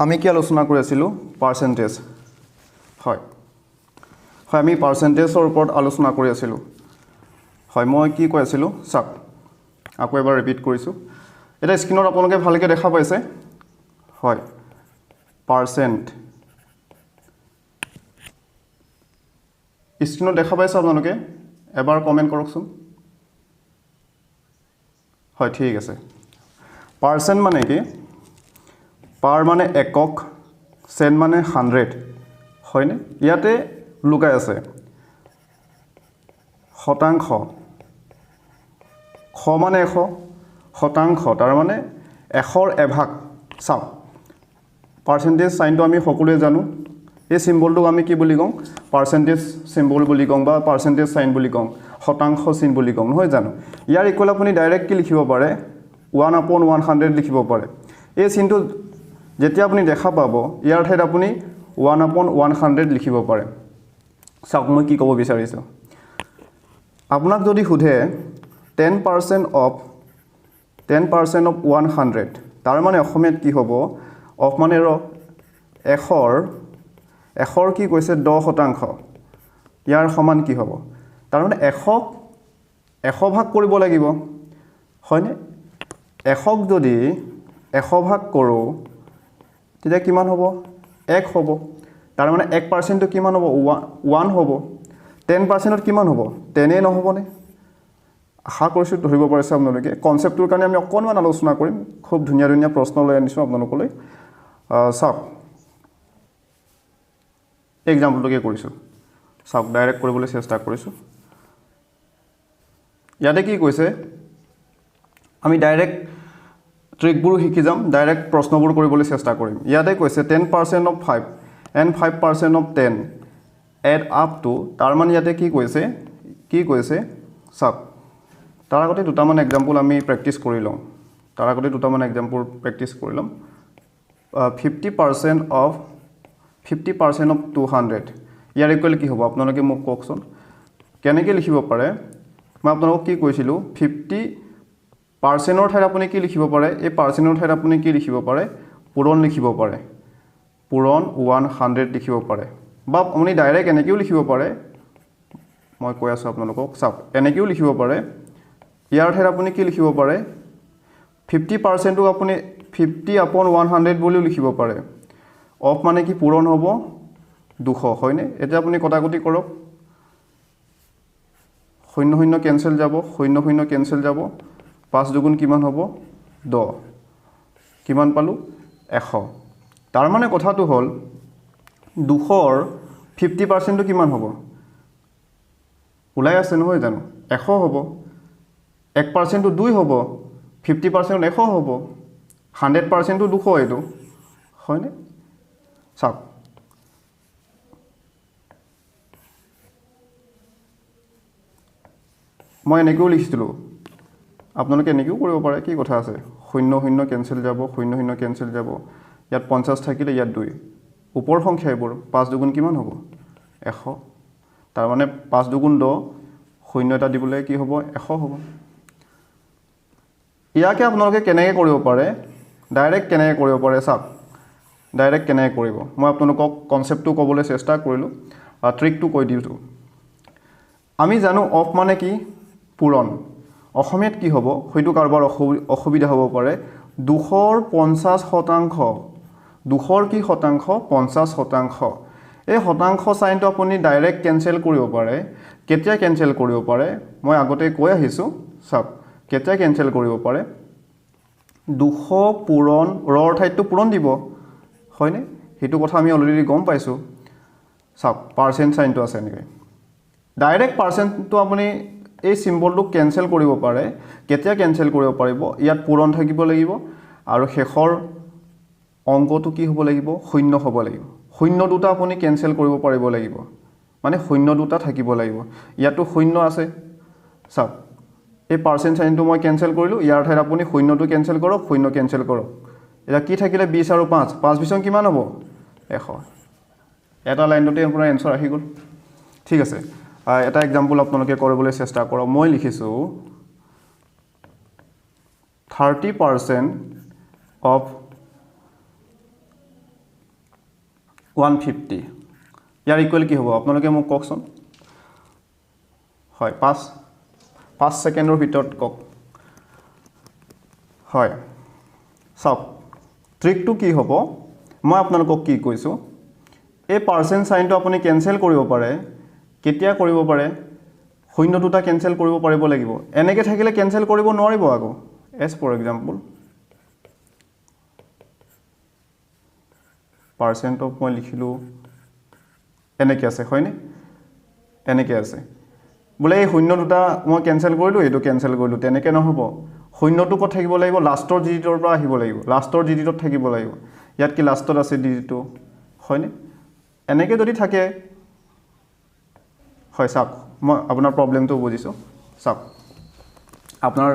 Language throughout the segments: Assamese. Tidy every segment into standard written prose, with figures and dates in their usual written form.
আমি কি আলোচনা কৰি আছিলোঁ পাৰ্চেণ্টেজ হয় হয় আমি পাৰ্চেণ্টেজৰ ওপৰত আলোচনা কৰি আছিলোঁ হয় মই কি কৈ আছিলোঁ চাওক আকৌ এবাৰ ৰিপিট কৰিছোঁ এটা স্ক্ৰীনত আপোনালোকে ভালকৈ দেখা পাইছে হয় পাৰ্চেণ্ট স্ক্ৰীনত দেখা পাইছে আপোনালোকে এবাৰ কমেণ্ট কৰকচোন হয় ঠিক আছে পাৰ্চেণ্ট মানে কি পাৰ মানে একক চেণ্ট মানে 100 হয়নে ইয়াতে লুকাই আছে শতাংশ খ মানে 100 শতাংশ তাৰ মানে 100ৰ এভাগ চাওক পাৰ্চেণ্টেজ সাইনটো আমি সকলোৱে জানো এই সিম্বলটো আমি কি বুলি কওঁ পাৰ্চেণ্টেজ সিম্বল বুলি কওঁ বা পাৰ্চেণ্টেজ সাইন বুলি কওঁ শতাংশ চিন বুলি কওঁ নহয় জানো ইয়াৰ ইকুৱেল আপুনি ডাইৰেক্ট কি লিখিব পাৰে 1/100 লিখিব পাৰে এই চিনটো যেতিয়া আপুনি দেখা পাব ইয়াৰ ঠাইত আপুনি 1/100 লিখিব পাৰে চাওক মই কি ক'ব বিচাৰিছোঁ আপোনাক যদি সোধে 10% of 100 তাৰ মানে অসমীয়াত কি হ'ব অফ মানে এশৰ কি কৈছে 10% ইয়াৰ সমান কি হ'ব তাৰ মানে 100 ভাগ কৰিব লাগিব হয়নে 100ক যদি 100 ভাগ কৰোঁ তেতিয়া কিমান হ'ব 1 হ'ব তাৰ মানে 1% টো কিমান হ'ব 1 হ'ব 10% কিমান হ'ব 10 নহ'বনে আশা কৰিছোঁ ধৰিব পাৰিছে আপোনালোকে কনচেপ্টটোৰ কাৰণে আমি অকণমান আলোচনা কৰিম খুব ধুনীয়া ধুনীয়া প্ৰশ্ন লৈ আনিছোঁ আপোনালোকলৈ চাওক এক্সাম্পলটোকে কৰিছোঁ চাওক ডাইৰেক্ট কৰিবলৈ চেষ্টা কৰিছোঁ ইয়াতে কি কৈছে আমি ডাইৰেক্ট ট্ৰিকবোৰ শিকি যাম ডাইৰেক্ট প্ৰশ্নবোৰ কৰিবলৈ চেষ্টা কৰিম ইয়াতে কৈছে 10% of 5 and 5% of 10 add up to তাৰ মানে ইয়াতে কি কৈছে চাওক তাৰ আগতে দুটামান এক্সাম্পল আমি প্ৰেক্টিছ কৰি লওঁ 50% of 200 ইয়াৰ ইকুৱেল কি হ'ব আপোনালোকে মোক কওকচোন কেনেকৈ লিখিব পাৰে মই আপোনালোকক কি কৈছিলোঁ 50%ৰ ঠাইত আপুনি কি লিখিব পাৰে এই পাৰ্চেণ্টৰ ঠাইত আপুনি কি লিখিব পাৰে পূৰণ লিখিব পাৰে পূৰণ 100 লিখিব পাৰে বা আপুনি ডাইৰেক্ট এনেকৈও লিখিব পাৰে মই কৈ আছোঁ আপোনালোকক চাওক এনেকৈও লিখিব পাৰে ইয়াৰ ঠাইত আপুনি কি লিখিব পাৰে 50%ক আপুনি 50/100 বুলিও লিখিব পাৰে অফ মানে কি পূৰণ হ'ব 200 হয়নে এতিয়া আপুনি কটাকটি কৰক 0 কেনসেল যাব 0 কেনসেল যাব 5 দুগুণ কিমান হ'ব 10 কিমান পালো 100 তাৰ মানে কথাটো হ'ল 200ৰ 50% কিমান হ'ব ওলাই আছে নহয় জানো 100 হ'ব 1% 2 হ'ব 50% 100 হ'ব 100% 200 এইটো হয়নে চাওক মই এনেকৈও লিখিছিলোঁ আপোনালোকে এনেকৈও কৰিব পাৰে কি কথা আছে 0 কেনসেল যাব 0 কেনসেল যাব ইয়াত 50 থাকিলে ইয়াত 2 ওপৰ সংখ্যা এইবোৰ 5 দুগুণ কিমান হ'ব 100 তাৰ মানে 5 দুগুণ 10 0 এটা দিবলৈ কি হ'ব 100 হ'ব ইয়াকে আপোনালোকে কেনেকৈ কৰিব পাৰে ডাইৰেক্ট কেনেকৈ কৰিব পাৰে চাওক ডাইৰেক্ট কেনেকৈ কৰিব মই আপোনালোকক কনচেপ্টটো ক'বলৈ চেষ্টা কৰিলোঁ ট্ৰিকটো কৈ দিছোঁ আমি জানো অফ মানে কি পূৰণ অসমীয়াত কি হ'ব হয়তো কাৰোবাৰ অসুবিধা হ'ব পাৰে 200ৰ 50% 200ৰ কি শতাংশ 50% এই শতাংশ সাইনটো আপুনি ডাইৰেক্ট কেনসেল কৰিব পাৰে কেতিয়া কেনসেল কৰিব পাৰে মই আগতে কৈ আহিছোঁ চাওক কেতিয়া কেনসেল কৰিব পাৰে 200 পূৰণ ৰৰ ঠাইতটো পূৰণ দিব হয়নে সেইটো কথা আমি অলৰেডি গম পাইছোঁ চাওক পাৰ্চেণ্ট সাইনটো আছে এনেকৈ ডাইৰেক্ট পাৰ্চেণ্টটো আপুনি এই সিম্বলটো কেনসেল কৰিব পাৰে কেতিয়া কেনসেল কৰিব পাৰিব ইয়াত পূৰণ থাকিব লাগিব আৰু শেষৰ অংকটো কি হ'ব লাগিব 0 হ'ব লাগিব 0 দুটা আপুনি কেনসেল কৰিব পাৰিব লাগিব মানে 0 দুটা থাকিব লাগিব ইয়াতো 0 আছে চাওক এই পাৰ্চেণ্ট সাইনটো মই কেনসেল কৰিলোঁ ইয়াৰ ঠাইত আপুনি 0টো কেনসেল কৰক 0 কেনসেল কৰক এটা কি থাকিলে 20 আৰু 5 20 কিমান হ'ব 100 এটা লাইনতে আপোনাৰ এনসাৰ আহি গ'ল ঠিক আছে এটা এক্সাম্পল আপোনালোকে কৰিবলৈ চেষ্টা কৰক মই লিখিছোঁ 30% of 150 ইয়াৰ ইকুৱেল কি হ'ব আপোনালোকে মোক কওকচোন হয় 5 ছেকেণ্ডৰ ভিতৰত কওক হয় চাওক ট্ৰিকটো কি হ'ব মই আপোনালোকক কি কৈছোঁ এই পাৰ্চেণ্ট চাইনটো আপুনি কেনচেল কৰিব পাৰে কেতিয়া কৰিব পাৰে শূন্য দুটা কেনচেল কৰিব পাৰিব লাগিব এনেকৈ থাকিলে কেনচেল কৰিব নোৱাৰিব আকৌ as for example percent of মই লিখিলোঁ এনেকৈ আছে হয়নে এনেকৈ আছে বোলে এই শূন্য দুটা মই কেনচেল কৰিলোঁ এইটো কেনচেল কৰিলোঁ তেনেকৈ নহ'ব শূন্যটো ক'ত থাকিব লাগিব লাষ্টৰ ডিজিটৰ পৰা আহিব লাগিব লাষ্টৰ ডিজিটত থাকিব লাগিব ইয়াত কি লাষ্টত আছে ডিজিটটো হয়নে এনেকৈ যদি থাকে হয় চাওক মই আপোনাৰ প্ৰব্লেমটো বুজিছোঁ চাওক আপোনাৰ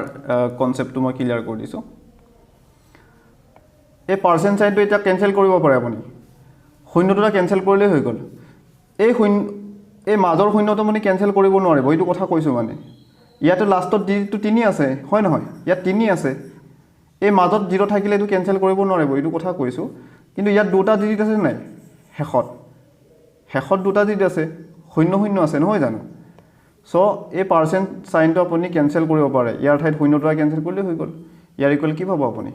কনচেপ্টটো মই ক্লিয়াৰ কৰি দিছোঁ এই পাৰ্চেণ্ট চাইনটো এতিয়া কেনচেল কৰিব পাৰে আপুনি শূন্য দুটা কেনচেল কৰিলেই হৈ গ'ল এই মাজৰ শূন্যটো আপুনি কেনচেল কৰিব নোৱাৰিব এইটো কথা কৈছোঁ মানে ইয়াতে লাষ্টত ডিজিটটো 3 আছে হয় নহয় ইয়াত 3 আছে এই মাজত 0 থাকিলে এইটো কেনচেল কৰিব নোৱাৰিব এইটো কথা কৈছোঁ কিন্তু ইয়াত দুটা ডিজিট আছে নাই শেষত দুটা ডিজিট আছে শূন্য আছে নহয় জানো চ' এই পাৰ্চেণ্ট চাইনটো আপুনি কেনচেল কৰিব পাৰে ইয়াৰ ঠাইত শূন্য দুটা কেনচেল কৰিলে হৈ গ'ল ইয়াৰ ইকুৱেল কি পাব আপুনি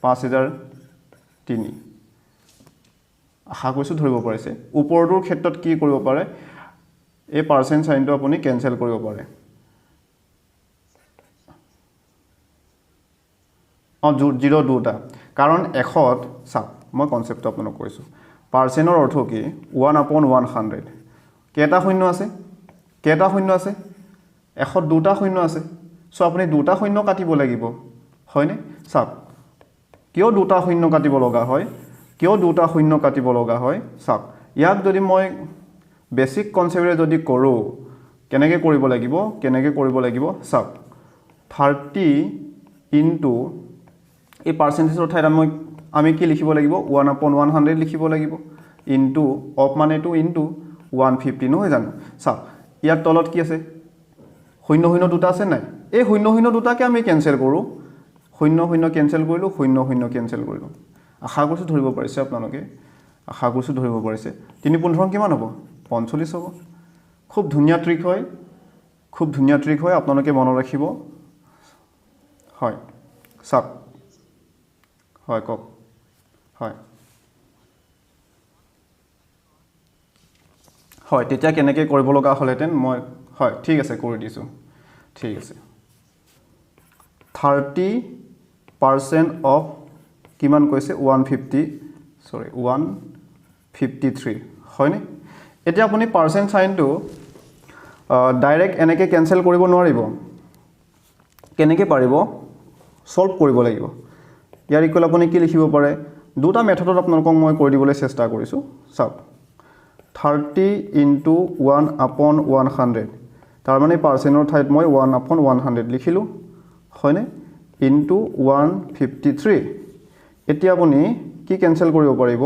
5003 আশা কৰিছোঁ ধৰিব পাৰিছে ওপৰটোৰ ক্ষেত্ৰত কি কৰিব পাৰে এই পাৰ্চেণ্ট চাইনটো আপুনি কেনচেল কৰিব পাৰে জিৰ' দুটা কাৰণ এশত চাওক মই কনচেপ্টটো আপোনাক কৈছোঁ পাৰ্চেণ্টৰ অৰ্থ কি 1/100 কেইটা শূন্য আছে এশত দুটা শূন্য আছে চ' আপুনি দুটা শূন্য কাটিব লাগিব হয়নে চাওক কিয় দুটা শূন্য কাটিব লগা হয় চাওক ইয়াক যদি মই বেছিক কনচেপ্টৰে যদি কৰোঁ কেনেকৈ কৰিব লাগিব চাওক 30 ইনটু এই পাৰ্চেণ্টেজৰ ঠাইত আমি কি লিখিব লাগিব 1/100 লিখিব লাগিব ইনটু অফ মানেটো ইনটু 150 নহয় জানো চাওক ইয়াৰ তলত কি আছে শূন্য দুটা আছে নাই এই শূন্য দুটাকে আমি কেনচেল কৰোঁ শূন্য কেনচেল কৰিলোঁ আশা কৰিছোঁ ধৰিব পাৰিছে আপোনালোকে 3 কিমান হ'ব 45 হ'ব খুব ধুনীয়া ট্ৰিক হয় আপোনালোকে মনত ৰাখিব হয় চাওক হয় কওক হয় তেতিয়া কেনেকৈ কৰিব লগা হ'লহেঁতেন মই হয় ঠিক আছে কৰি দিছোঁ ঠিক আছে 30% অফ কিমান কৈছে 153 হয়নে এতিয়া আপুনি পাৰ্চেণ্ট চাইনটো ডাইৰেক্ট এনেকৈ কেনচেল কৰিব নোৱাৰিব কেনেকৈ পাৰিব সলভ কৰিব লাগিব ইয়াৰ ইকুৱেল আপুনি কি লিখিব পাৰে দুটা মেথডত আপোনালোকক মই কৰি দিবলৈ চেষ্টা কৰিছোঁ চাওক 30 ইনটু 1/100 তাৰ মানে পাৰ্চেণ্টৰ ঠাইত মই 1/100 লিখিলোঁ হয়নে ইনটু 153 এতিয়া আপুনি কি কেনচেল কৰিব পাৰিব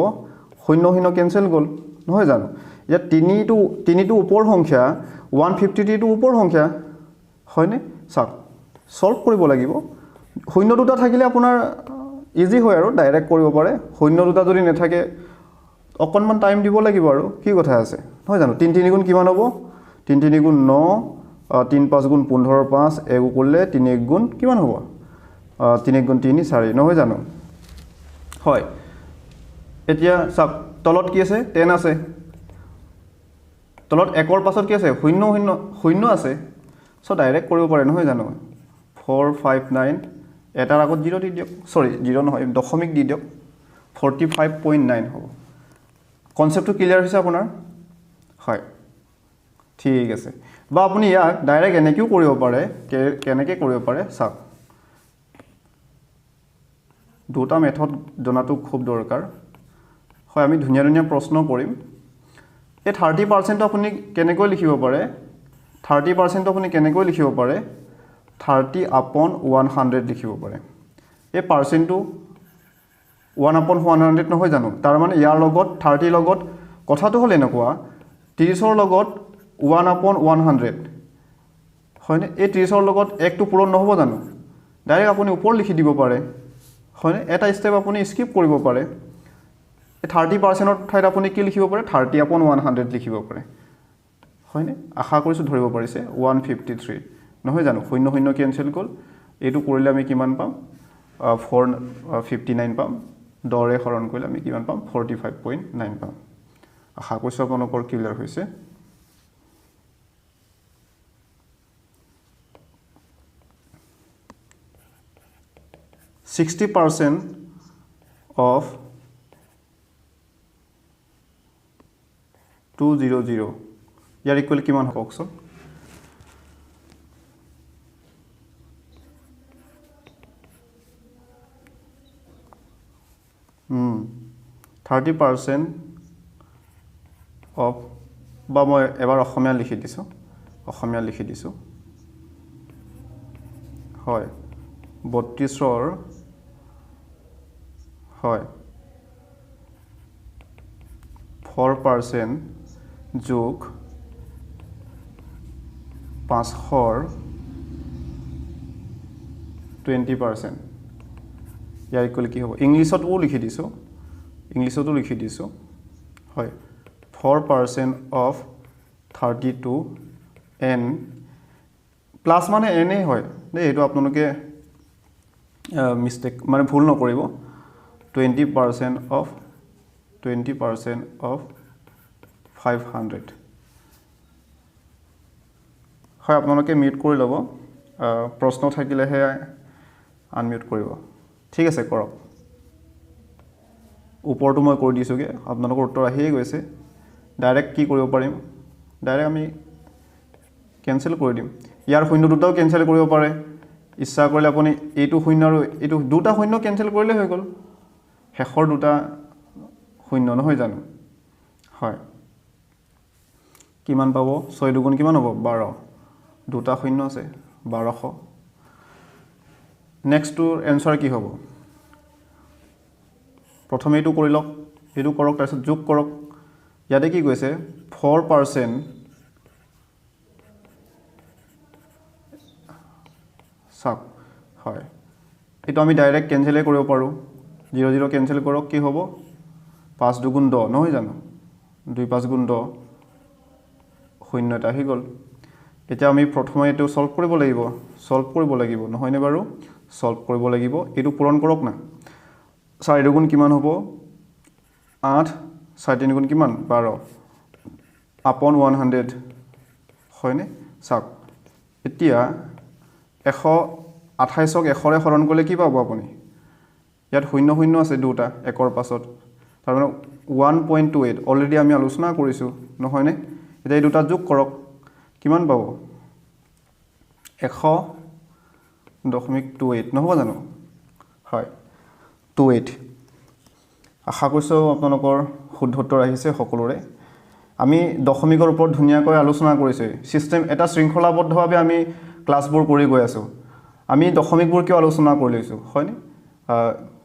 শূন্য কেনচেল গ'ল নহয় জানো ইয়াত 3টো ওপৰ সংখ্যা 153টো ওপৰ সংখ্যা হয়নে চাওক সলভ কৰিব লাগিব শূন্য দুটা থাকিলে আপোনাৰ ইজি হয় আৰু ডাইৰেক্ট কৰিব পাৰে শূন্য দুটা যদি নাথাকে অকণমান টাইম দিব লাগিব আৰু কি কথা আছে নহয় জানো 3 3 গুণ কিমান হ'ব 3 3 গুণ 9 3 5 গুণ 15 5 1 কৰিলে 3 1 গুণ কিমান হ'ব 3 1 গুণ 3 4 নহয় জানো হয় এতিয়া চাওক তলত কি আছে 10 আছে তলত 1ৰ পাছত কি আছে শূন্য আছে চ' ডাইৰেক্ট কৰিব পাৰে নহয় জানো 459 এটাৰ আগত 0 দি দিয়ক সৰি 0 নহয় দশমিক দি দিয়ক 45.9 হ'ব কনচেপ্টটো ক্লিয়াৰ হৈছে আপোনাৰ হয় ঠিক আছে বা আপুনি ইয়াক ডাইৰেক্ট এনেকৈও কৰিব পাৰে কেনেকৈ কৰিব পাৰে চাওক দুটা মেথড জনাটো খুব দৰকাৰ হয় আমি ধুনীয়া প্ৰশ্ন কৰিম এই 30% আপুনি কেনেকৈ লিখিব পাৰে 30% আপুনি কেনেকৈ লিখিব পাৰে 30/100 লিখিব পাৰে এই পাৰ্চেণ্টটো 1/100 নহয় জানো তাৰ মানে ইয়াৰ লগত 30 লগত কথাটো হ'ল এনেকুৱা 30ৰ লগত 1/100 হয়নে এই 30ৰ লগত 1টো পূৰণ নহ'ব জানো ডাইৰেক্ট আপুনি ওপৰ লিখি দিব পাৰে হয়নে এটা ষ্টেপ আপুনি স্কিপ কৰিব পাৰে এই 30%ৰ ঠাইত আপুনি কি লিখিব পাৰে 30/100 লিখিব পাৰে হয়নে আশা কৰিছোঁ ধৰিব পাৰিছে 153 নহয় জানো 0 কেনসেল গ'ল এইটো কৰিলে আমি কিমান পাম 459 পাম 10ৰে হৰণ কৰিলে আমি কিমান পাম 45.9 পাম আশা কৰিছোঁ আপোনালোকৰ ক্লিয়াৰ হৈছে $60% of 200 ইয়াৰ ইকুৱেল কিমান হ'ব কওকচোন 30% of বা মই এবাৰ অসমীয়া লিখি দিছোঁ হয় 32ৰ হয় 4% যোগ 500 20% ইয়াৰ ইকুৱেল কি হ'ব ইংলিছতো লিখি দিছোঁ হয় 4% of 32 n প্লাছ মানে n হয় দেই এইটো আপোনালোকে মিষ্টেক মানে ভুল নকৰিব 20% of 500 হয় আপোনালোকে মিউট কৰি ল'ব প্ৰশ্ন থাকিলেহে আনমিউট কৰিব ঠিক আছে কৰক ওপৰটো মই কৰি দিছোঁগে আপোনালোকৰ উত্তৰ আহিয়ে গৈছে ডাইৰেক্ট কি কৰিব পাৰিম ডাইৰেক্ট আমি কেনসেল কৰি দিম ইয়াৰ শূন্য দুটাও কেনসেল কৰিব পাৰে ইচ্ছা কৰিলে আপুনি এইটো শূন্য আৰু এইটো দুটা শূন্য কেনসেল কৰিলে হৈ গ'ল শেষৰ দুটা শূন্য নহয় জানো হয় কিমান পাব 6 দুগুণ কিমান হ'ব 12 দুটা শূন্য আছে 1200 নেক্সটটো এনসাৰ কি হ'ব প্ৰথমে এইটো কৰি লওক এইটো কৰক তাৰপিছত যোগ কৰক ইয়াতে কি কৈছে 4% চাওক হয় এইটো আমি ডাইৰেক্ট কেনসেল কৰিব পাৰোঁ 0 কেনসেল কৰক কি হ'ব 5 দুগুণ 10 নহয় জানো 2 5 গুণ 10 শূন্য এটা আহি গ'ল এতিয়া আমি প্ৰথমে এইটো সলভ কৰিব লাগিব নহয়নে বাৰু সলভ কৰিব লাগিব এইটো পূৰণ কৰক না 4 দুগুণ কিমান হ'ব 8 4 3 গুণ কিমান 12 আপন 100 হয়নে চাওক এতিয়া 128ক 100ৰে হৰণ কৰিলে কি পাব আপুনি ইয়াত শূন্য শূন্য আছে দুটা একৰ পাছত তাৰ মানে 1.28 অলৰেডি আমি আলোচনা কৰিছোঁ নহয়নে এতিয়া এই দুটা যোগ কৰক কিমান পাব 100.28 নহ'ব জানো হয় 28 আশা কৰিছোঁ আপোনালোকৰ শুদ্ধ উত্তৰ আহিছে সকলোৰে আমি দশমিকৰ ওপৰত ধুনীয়াকৈ আলোচনা কৰিছোঁ সিস্টেম এটা শৃংখলাবদ্ধভাৱে আমি ক্লাছবোৰ কৰি গৈ আছোঁ আমি দশমিকবোৰ কিয় আলোচনা কৰি লৈছোঁ হয়নে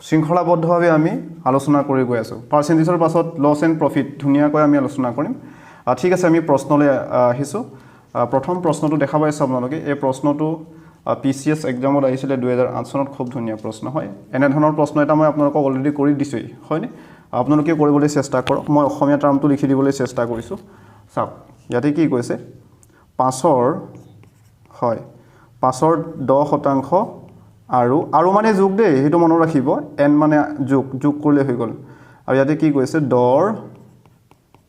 শৃংখলাবদ্ধভাৱে আমি আলোচনা কৰি গৈ আছোঁ পাৰ্চেন্টেজৰ পাছত লছ এণ্ড প্ৰফিট ধুনীয়াকৈ আমি আলোচনা কৰিম ঠিক আছে আমি প্ৰশ্নলৈ আহিছোঁ প্ৰথম প্ৰশ্নটো দেখা পাইছে আপোনালোকে এই প্ৰশ্নটো PCS এক্সামত আহিছিলে 2008 চনত খুব ধুনীয়া প্ৰশ্ন হয় এনে ধৰণৰ প্ৰশ্ন এটা মই আপোনালোকক অলৰেডি কৰি দিছোঁই হয়নে আপোনালোকে কৰিবলৈ চেষ্টা কৰক মই অসমীয়া টাৰ্মটো লিখি দিবলৈ চেষ্টা কৰিছোঁ চাওক ইয়াতে কি কৈছে 5ৰ হয় 5ৰ 10% আৰু মানে যোগ দেই সেইটো মনত ৰাখিব n মানে যোগ কৰিলে হৈ গ'ল আৰু ইয়াতে কি কৈছে 10ৰ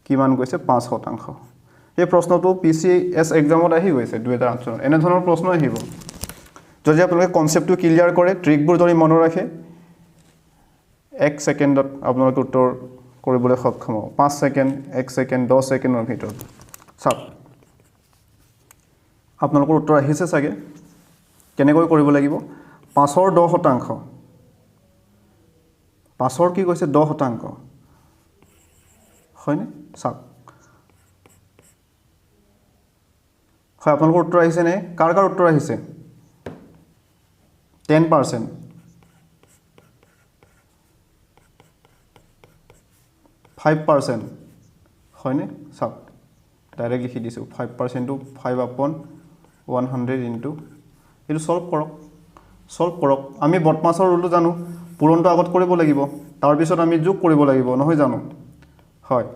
কিমান কৈছে 5% এই প্ৰশ্নটো PCS এক্সামত আহি গৈছে 2008 চনত এনে ধৰণৰ প্ৰশ্ন আহিব যদি আপোনালোকে কনসেপ্টটো ক্লিয়াৰ কৰে ট্ৰিকবোৰ যদি মনত ৰাখে 1 সেকেন্ডত আপোনালোকে উত্তৰ কৰিবলৈ সক্ষম হ'ব 5 সেকেন্ড 1 সেকেন্ড 10 সেকেন্ডৰ ভিতৰত চাওক আপোনালোকৰ উত্তৰ আহিছে চাগে কেনেকৈ কৰিব লাগিব 5ৰ 10% 5ৰ কি কৈছে 10% হয়নে চাওক হয় আপোনালোকৰ উত্তৰ আহিছে নে কাৰ উত্তৰ আহিছে 10% 5% হয়নে চাওক ডাইৰেক্ট লিখি দিছোঁ 5% টো 5/100 ইনটু এইটো সলভ কৰক আমি বটমাছৰ ৰুলটো জানো পূৰণটো আগত কৰিব লাগিব তাৰপিছত আমি যোগ কৰিব লাগিব নহয় জানো হয়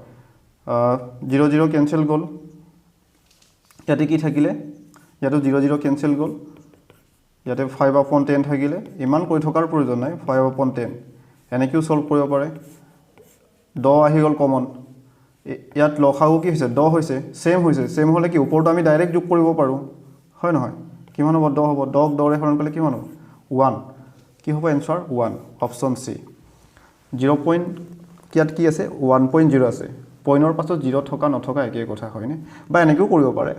0 0 কেনসেল গ'ল ইয়াতে কি থাকিলে ইয়াতে 0 0 কেনসেল গ'ল ইয়াতে 5/10 থাকিলে ইমান কৰি থকাৰ প্ৰয়োজন নাই 5/10 এনেকেও সলভ কৰিব পাৰে 10 আহি গ'ল কমন ইয়াত লসাগু কি হৈছে 10 হৈছে সেম হলে কি ওপৰটো আমি ডাইৰেক্ট যোগ কৰিব পাৰো হয় নহয় কিমান হ'ব 10 হ'ব 10 10 ৰে হৰণ কৰিলে কিমান হ'ব 1 কি হ'ব এনসাৰ 1 অপচন সি 0 পইণ্ট কিয়াত কি আছে 1.0 আছে পইণ্টৰ পাছত 0 থকা নথকা একেই কথা হয়নে বা এনেকেও কৰিব পাৰে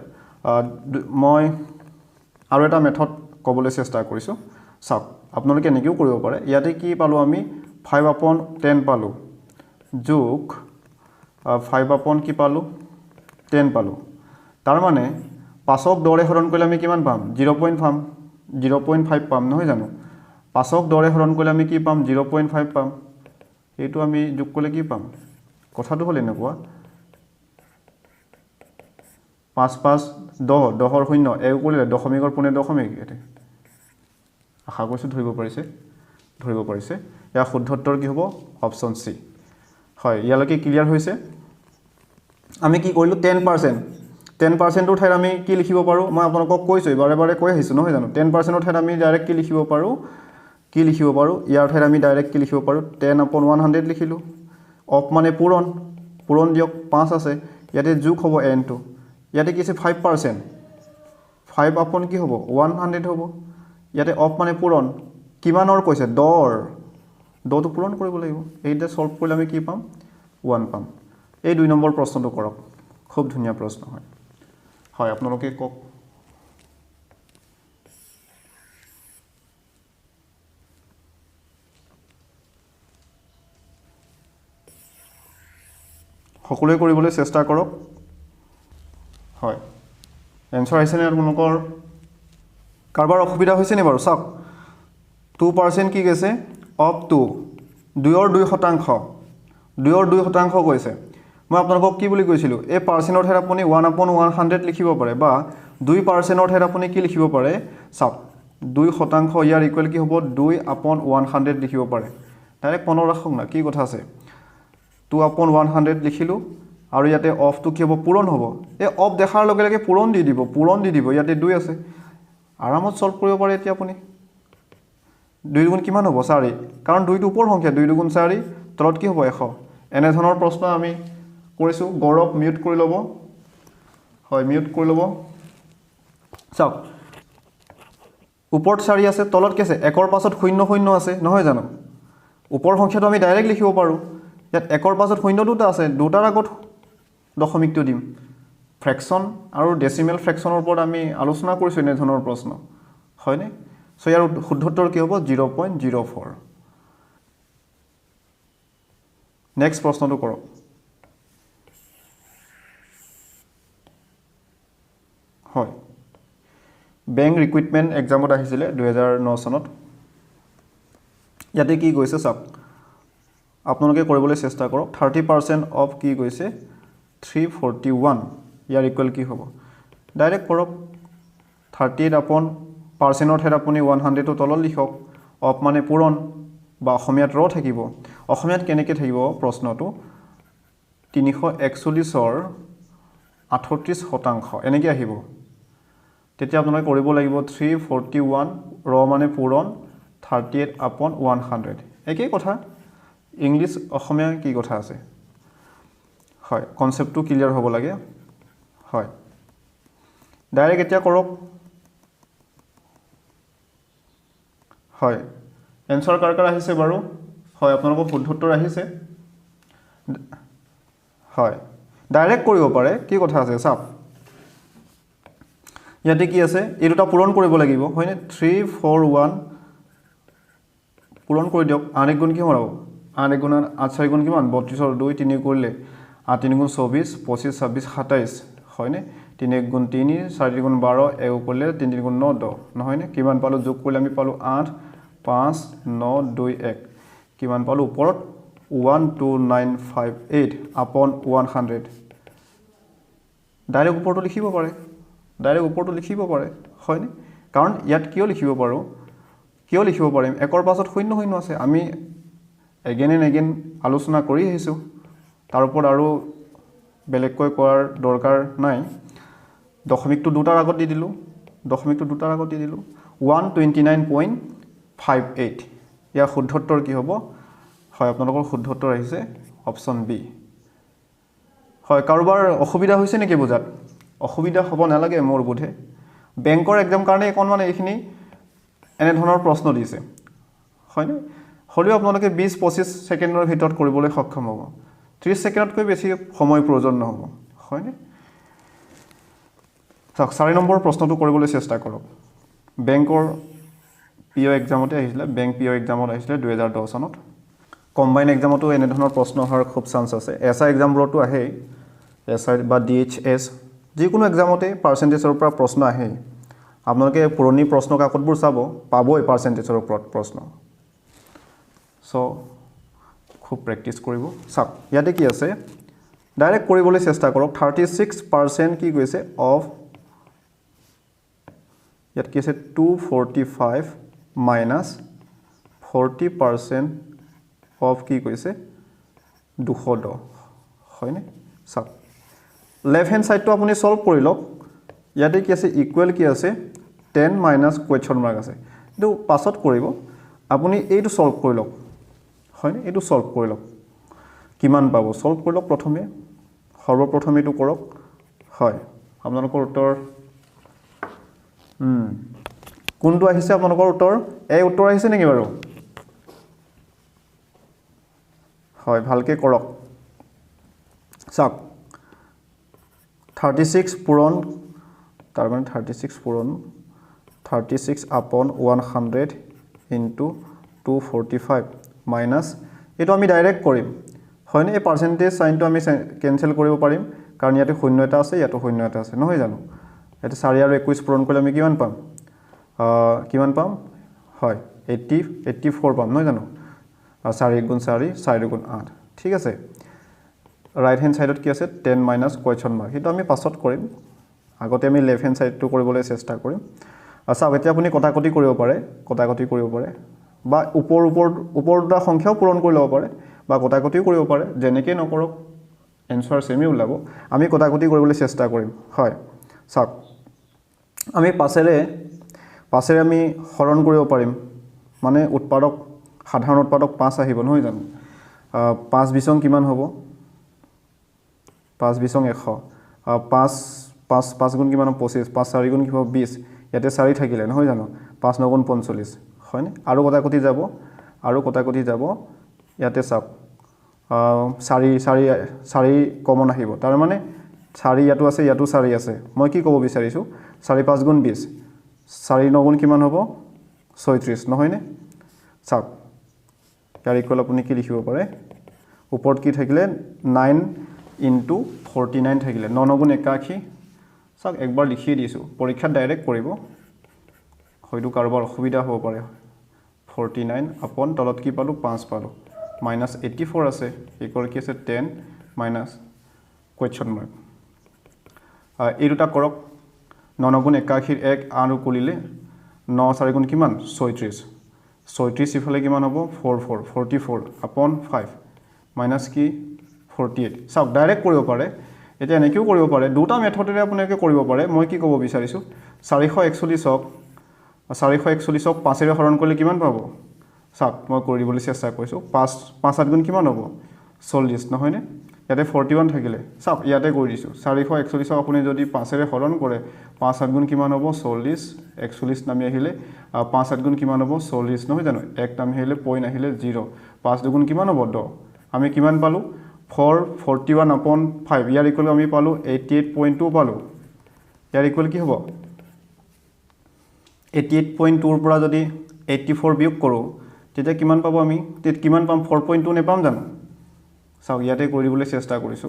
মই আৰু এটা মেথড ক'বলৈ চেষ্টা কৰিছো চাওক আপোনালোকে এনেকেও কৰিব পাৰে ইয়াতে কি পালো আমি 5/10 পালো যোগ 5/10 কি পালো 10 পালো তাৰ মানে 5ক 10 ৰে হৰণ কৰিলে আমি কিমান পাম 0.5 পাম নহয় জানো 5ক 10 ৰে হৰণ কৰিলে আমি কি পাম 0.5 পাম এইটো আমি যোগ কৰিলে কি পাম কথাটো হল এনেকুৱা 5 5 10 10 ৰ শূন্য এক কৰিলে দশমিকৰ পুনে দশমিক এতে আশা কৰিছো ধৰিব পাৰিছে ইয়া শুদ্ধ উত্তৰ কি হ'ব অপচন সি হয় ইয়ালৈকে ক্লিয়াৰ হৈছে আমি কি কৰিলো 10% ৰ ঠাইত আমি কি লিখিব পাৰো মই আপোনালোকক কৈছো বাৰে কৈ আহিছো নহয় জানো 10% ৰ ঠাইত আমি ডাইৰেক্ট কি লিখিব পাৰো ইয়াৰ ঠাইত আমি ডাইৰেক্ট কি লিখিব পাৰো 10/100 লিখিলো অফ মানে পূৰণ দিয়ক 5 আছে ইয়াতে যোগ হ'ব n টো ইয়াতে কি আছে 5% 5 আপন কি হ'ব 100 হ'ব ইয়াতে অফ মানে পূৰণ কিমানৰ কৈছে 10 টো পূৰণ কৰিব লাগিব এইটা সলভ কৰিলে আমি কি পাম 1 পাম এই 2 নম্বৰ প্ৰশ্নটো কৰক খুব ধুনীয়া প্ৰশ্ন হয় আপোনালোকে কক সকলোৱে কৰিবলৈ চেষ্টা কৰক হয় এনসাৰ আহিছে নে আপোনালোকৰ কাৰবাৰ অসুবিধা হৈছে নে বাৰু চাওক 2% কি কৈছে অফ 2 2ৰ 2% কৈছে মই আপোনালোকক কি বুলি কৈছিলো এই পাৰ্চেন্টৰ ঠাইত আপুনি 1/100 লিখিব পাৰে বা 2%ৰ ঠাইত আপুনি কি লিখিব পাৰে চাওক 2% ইয়াৰ ইকুৱেল কি হ'ব 2/100 লিখিব পাৰে ডাইৰেক্ট মনত ৰাখক না কি কথা আছে 2/100 লিখিলো আৰু ইয়াতে অফ টো কি হ'ব পূৰণ হ'ব এই অফ দেখাৰ লগে লগে পূৰণ দি দিব ইয়াতে 2 আছে আৰামত সলভ কৰিব পাৰে এতিয়া আপুনি 2 গুণ কিমান হ'ব 4 কাৰণ 2 টো ওপৰ সংখ্যা 2 গুণ 4 তলত কি হ'ব 100 এনে ধৰণৰ প্ৰশ্ন আমি কৰিছো গৌৰৱ মিউট কৰি ল'ব হয় মিউট কৰি ল'ব চাওক ওপৰত 4 আছে তলত কি আছে 1ৰ পাছত 0 আছে নহয় জানো ওপৰ সংখ্যাটো আমি ডাইৰেক্ট লিখিব পাৰো ইয়াত 1ৰ পাছত 0 দুটা আছে দুটাৰ আগত দশমিকটো দিম ফ্ৰেকশন আৰু ডেসিমেল ফ্ৰেকশনৰ ওপৰত আমি আলোচনা কৰিছো এনে ধৰণৰ প্ৰশ্ন হয়নে সো ইয়াৰ শুদ্ধ উত্তৰ কি হ'ব 0.04 নেক্সট প্ৰশ্নটো কৰক হয় বেংক ৰিক্ৰুটমেন্ট এক্সামত আহিছিলে 2009 চনত ইয়াতে কি কৈছে চাওক আপোনালোকে কৰিবলৈ চেষ্টা কৰক 30% অফ কি কৈছে 341 ইয়াৰ ইকুৱেল কি হ'ব ডাইৰেক্ট কৰক 38% ঠাইত আপুনি 100 টো তলত লিখক অফ মানে পূৰণ বা অসমীয়াত ৰ থাকিব অসমীয়াত কেনেকৈ থাকিব প্ৰশ্নটো 341ৰ 38% এনেকৈ আহিব তেতিয়া আপোনালোকে কৰিব লাগিব 341 ৰ মানে পূৰণ 38/100 একেই কথা ইংলিশ অসমীয়া কি কথা আছে হয় কনসেপ্টটো ক্লিয়াৰ হ'ব লাগে হয় ডাইৰেক্ট এতিয়া কৰক হয় এনসাৰ কাৰ আহিছে বাৰু হয় আপোনালোকৰ শুদ্ধ উত্তৰ আহিছে হয় ডাইৰেক্ট কৰিব পাৰে কি কথা আছে চাওক ইয়াতে কি আছে এই দুটা পূৰণ কৰিব লাগিব হয়নে 341 পূৰণ কৰি দিয়ক 8 গুণ কি হ'ব 8 গুণ 8 4 গুণ কিমান 32ৰ 2 3 কৰিলে 8 3 গুণ 24 25 26 27 হয়নে 3 গুণ 3 4 গুণ 12 1 কৰিলে 3 গুণ 9 10 নহয় নে কিমান পালো যোগ কৰিলে আমি পালো 8 5 9 2 1 কিমান পালো ওপৰত 12958/100 ডাইৰেক্ট ওপৰটো লিখিব পাৰে হয় নে কাৰণ ইয়াত কিয় লিখিব পাৰো কিয় লিখিব পাৰিম একৰ পাছত শূন্য শূন্য আছে আমি এগেইন এণ্ড এগেইন আলোচনা কৰি আহিছোঁ তাৰ ওপৰত আৰু বেলেগকৈ কৰাৰ দৰকাৰ নাই দশমিকটো দুটাৰ আগত দি দিলোঁ 129.58 ইয়াৰ শুদ্ধ উত্তৰ কি হ'ব হয় আপোনালোকৰ শুদ্ধ উত্তৰ আহিছে অপশ্যন বি হয় কাৰোবাৰ অসুবিধা হৈছে নেকি বুজাত অসুবিধা হ'ব নালাগে মোৰ বোধে বেংকৰ এক্সাম কাৰণে অকণমান এইখিনি এনেধৰণৰ প্ৰশ্ন দিছে হয়নে হ'লেও আপোনালোকে 20-25 ছেকেণ্ডৰ ভিতৰত কৰিবলৈ সক্ষম হ'ব 30 ছেকেণ্ডতকৈ বেছি সময় প্ৰয়োজন নহ'ব হয়নে চাওক 4 নম্বৰ প্ৰশ্নটো কৰিবলৈ চেষ্টা কৰক বেংকৰ পিঅ এক্সামতে আহিছিলে বেংক পিঅ এক্সামত আহিছিলে 2010 চনত কম্বাইন এক্সামতো এনেধৰণৰ প্ৰশ্ন অহাৰ খুব চান্স আছে এছআই এক্সামবোৰতো আহেই এছআই বা ডিএইচএছ যিকোনো এক্সামতে পাৰ্চেণ্টেজৰ পৰা প্ৰশ্ন আহেই আপোনালোকে পুৰণি প্ৰশ্ন কাকতবোৰ চাব পাবই পাৰ্চেণ্টেজৰ ওপৰত প্ৰশ্ন সো খুব প্ৰেক্টিছ কৰিব চাওক ইয়াতে কি আছে ডাইৰেক্ট কৰিবলৈ চেষ্টা কৰক 36% কি কৈছে অফ ইয়াত কি আছে 245 মাইনাছ 40% অফ কি কৈছে 210 হয়নে চাওক লেফ্ট হেণ্ড সাইডটো আপুনি সলভ কৰি লওক ইয়াতে কি আছে ইকুৱেল কি আছে 10 মাইনাছ কুৱেশ্যন মাৰ্ক আছে কিন্তু পাছত কৰিব আপুনি এইটো সলভ কৰি লওক হয়নে এইটো সলভ কৰি লওক কিমান পাব সলভ কৰি লওক প্ৰথমে সৰ্বপ্ৰথমে এইটো কৰক হয় আপোনালোকৰ উত্তৰ কোনটো আহিছে আপোনালোকৰ উত্তৰ এই উত্তৰ আহিছে নেকি বাৰু হয় ভালকে কৰক চাওক 36 পূৰণ তাৰ মানে 36 পূৰণ 36 upon 100 into 245 মাইনাছ এইটো আমি ডাইৰেক্ট কৰিম হয়নে এই পাৰ্চেণ্টেজ সাইনটো আমি কেনসেল কৰিব পাৰিম কাৰণ ইয়াতে শূন্য এটা আছে ইয়াতে শূন্য এটা আছে নহয় জানো এটা 4 আৰু 21 পূৰণ কৰিলে আমি কিমান পাম হয় 84 পাম নহয় জানো 4 গুণ 4 4 গুণ 8 ঠিক আছে ৰাইট হেণ্ড সাইডত কি আছে 10 মাইনাছ কুৱেশ্যন মাৰ্ক সেইটো আমি পাছত কৰিম আগতে আমি লেফ্ট হেণ্ড সাইডটো কৰিবলৈ চেষ্টা কৰিম চাওক এতিয়া আপুনি কটাকটি কৰিব পাৰে বা ওপৰ দুটা সংখ্যাও পূৰণ কৰি ল'ব পাৰে বা কটাকটিও কৰিব পাৰে যেনেকৈ নকৰক এনসাৰ সেমি ওলাব আমি কটাকটি কৰিবলৈ চেষ্টা কৰিম হয় চাওক আমি পাছেৰে আমি হৰণ কৰিব পাৰিম মানে উৎপাদক সাধাৰণ উৎপাদক 5 আহিব নহয় জানো 5 বিছং কিমান হ'ব 5 বিছং 100 5 গুণ কিমান 25 5 4 গুণ কি হ'ব 20 ইয়াতে 4 থাকিলে নহয় জানো 5 9 গুণ 45 হয়নে আৰু কটাকটি যাব ইয়াতে চাওক 4 কমন আহিব তাৰ মানে 4 ইয়াতো আছে ইয়াতো 4 আছে মই কি ক'ব বিচাৰিছো 4 5 গুণ 20 4 9 গুণ কিমান হ'ব 36 নহয় নে চাওক ইয়াৰ ইকুৱেল আপুনি কি লিখিব পাৰে ওপৰত কি থাকিলে 9 into 49 থাকিলে 9 9 গুণ 81 চাওক একবাৰ লিখি দিছো পৰীক্ষাত ডাইৰেক্ট কৰিব হয়তো কাৰোবাৰ অসুবিধা হ'ব পাৰে 49 upon তলত কি পালো 5 পালো minus 84 আছে ইকুৱেল কি আছে 10 minus question mark এই দুটা কৰক 9 গুণ 81 1 আৰু কুলিলে 9 4 গুণ কিমান 36 ইফালে কিমান হ'ব 44 upon 5 minus কি 48 চাওক ডাইৰেক্ট কৰিব পাৰে এতিয়া এনেকেও কৰিব পাৰে দুটা মেথডেৰে আপোনালোকে কৰিব পাৰে মই কি ক'ব বিচাৰিছো 441ক 5 এৰে হৰণ কৰিলে কিমান পাব চাওক মই কৰি দিবলৈ চেষ্টা কৰিছো 5 8 গুণ কিমান হ'ব 40 নহয় নে ইয়াতে 41 থাকিলে চাওক ইয়াতে কৰি দিছো 441ক আপুনি যদি 5 এৰে হৰণ কৰে 5 8 গুণ কিমান হ'ব 40 41 নামি আহিলে 5 8 গুণ কিমান হ'ব 40 নহয় জানো 1 নামি আহিলে পইণ্ট আহিলে 0 5 দুগুণ কিমান হ'ব 10 আমি কিমান পালো 441 upon 5 ইয়াৰ ইকুৱেল আমি পালো 88.2 পালো ইয়াৰ ইকুৱেল কি হ'ব 88.2 ৰ পৰা যদি 84 বিয়োগ কৰো তেতিয়া কিমান পাব আমি তেতিয়া কিমান পাম 4.2 নেপাম জানো চাওক ইয়াতে কৰি দিবলৈ চেষ্টা কৰিছো